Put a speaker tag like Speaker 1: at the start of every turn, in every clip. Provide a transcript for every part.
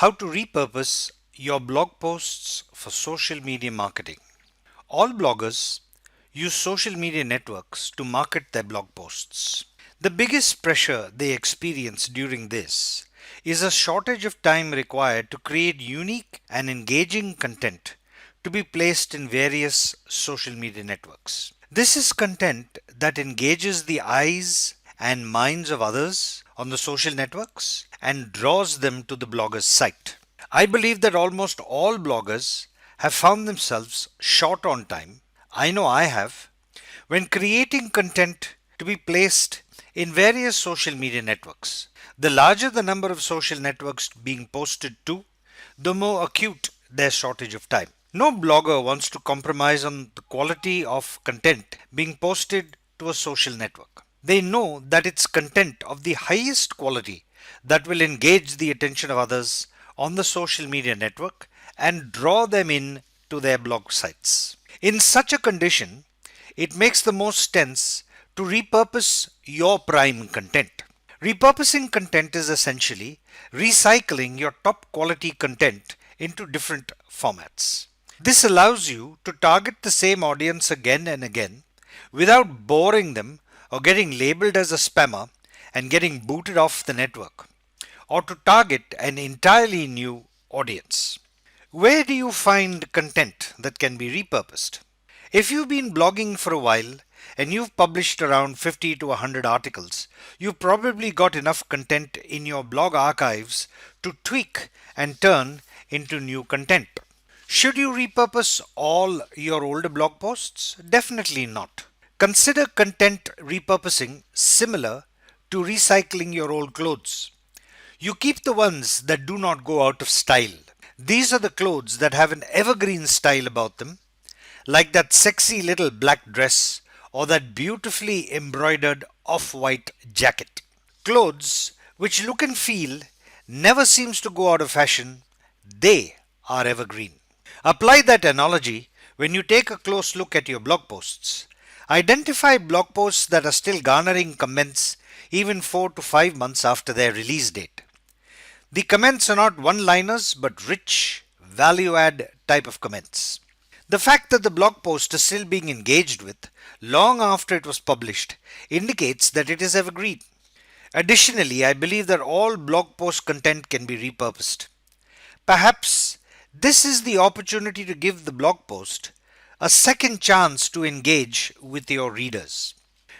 Speaker 1: How to repurpose your blog posts for social media marketing. All bloggers use social media networks to market their blog posts. The biggest pressure they experience during this is a shortage of time required to create unique and engaging content to be placed in various social media networks. This is content that engages the eyes and minds of others on the social networks and draws them to the blogger's site. I believe that almost all bloggers have found themselves short on time. I know I have, when creating content to be placed in various social media networks. The larger the number of social networks being posted to, the more acute their shortage of time. No blogger wants to compromise on the quality of content being posted to a social network. They know that it's content of the highest quality that will engage the attention of others on the social media network and draw them in to their blog sites. In such a condition, it makes the most sense to repurpose your prime content. Repurposing content is essentially recycling your top quality content into different formats. This allows you to target the same audience again and again without boring them or getting labeled as a spammer and getting booted off the network, or to target an entirely new audience. Where do you find content that can be repurposed? If you've been blogging for a while and you've published around 50 to 100 articles, you've probably got enough content in your blog archives to tweak and turn into new content. Should you repurpose all your older blog posts? Definitely not. Consider content repurposing similar to recycling your old clothes. You keep the ones that do not go out of style. These are the clothes that have an evergreen style about them, like that sexy little black dress or that beautifully embroidered off-white jacket. Clothes which look and feel never seems to go out of fashion, they are evergreen. Apply that analogy when you take a close look at your blog posts. Identify blog posts that are still garnering comments even 4 to 5 months after their release date. The comments are not one-liners but rich, value-add type of comments. The fact that the blog post is still being engaged with long after it was published indicates that it is evergreen. Additionally, I believe that all blog post content can be repurposed. Perhaps this is the opportunity to give the blog post a second chance to engage with your readers.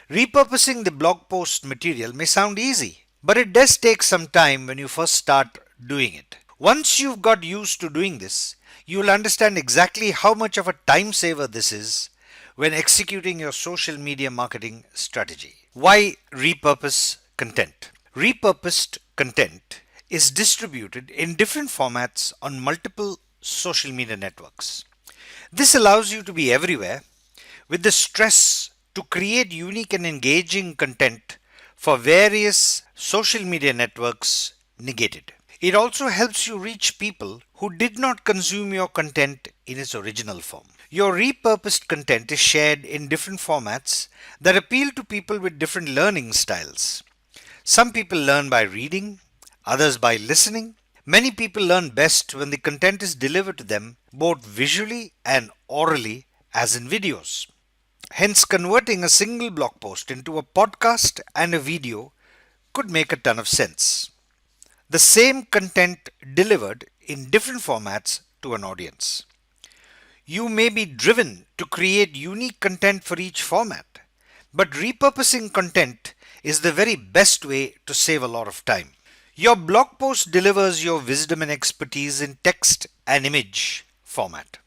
Speaker 1: Repurposing the blog post material may sound easy, but it does take some time when you first start doing it. Once you've got used to doing this, you will understand exactly how much of a time saver this is when executing your social media marketing strategy. Why repurpose content? Repurposed content is distributed in different formats on multiple social media networks. This allows you to be everywhere with the stress to create unique and engaging content for various social media networks negated. It also helps you reach people who did not consume your content in its original form. Your repurposed content is shared in different formats that appeal to people with different learning styles. Some people learn by reading, others by listening. Many people learn best when the content is delivered to them both visually and orally, as in videos. Hence, converting a single blog post into a podcast and a video could make a ton of sense. The same content delivered in different formats to an audience. You may be driven to create unique content for each format, but repurposing content is the very best way to save a lot of time. Your blog post delivers your wisdom and expertise in text and image format.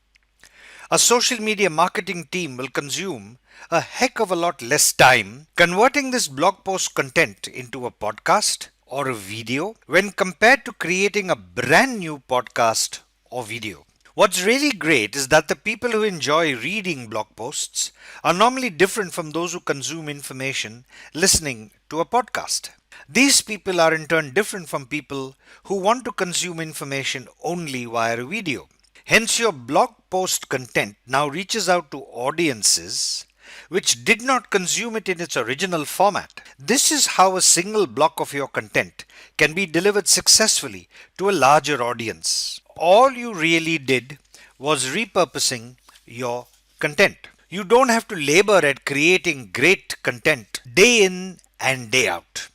Speaker 1: A social media marketing team will consume a heck of a lot less time converting this blog post content into a podcast or a video when compared to creating a brand new podcast or video. What's really great is that the people who enjoy reading blog posts are normally different from those who consume information listening to a podcast. These people are in turn different from people who want to consume information only via a video. Hence, your blog post content now reaches out to audiences which did not consume it in its original format. This is how a single block of your content can be delivered successfully to a larger audience. All you really did was repurposing your content. You don't have to labor at creating great content day in and day out.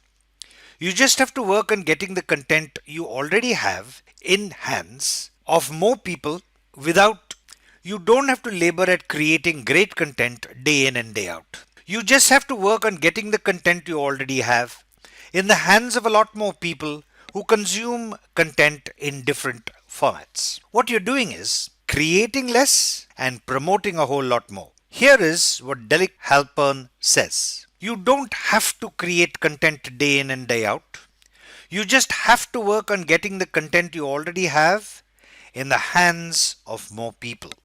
Speaker 1: You just have to work on getting the content you already have in hands of more people without you don't have to labor at creating great content day in and day out. You just have to work on getting the content you already have in the hands of a lot more people who consume content in different formats. What you're doing is creating less and promoting a whole lot more. Here is what Derek Halpern says. You don't have to create content day in and day out. You just have to work on getting the content you already have in the hands of more people.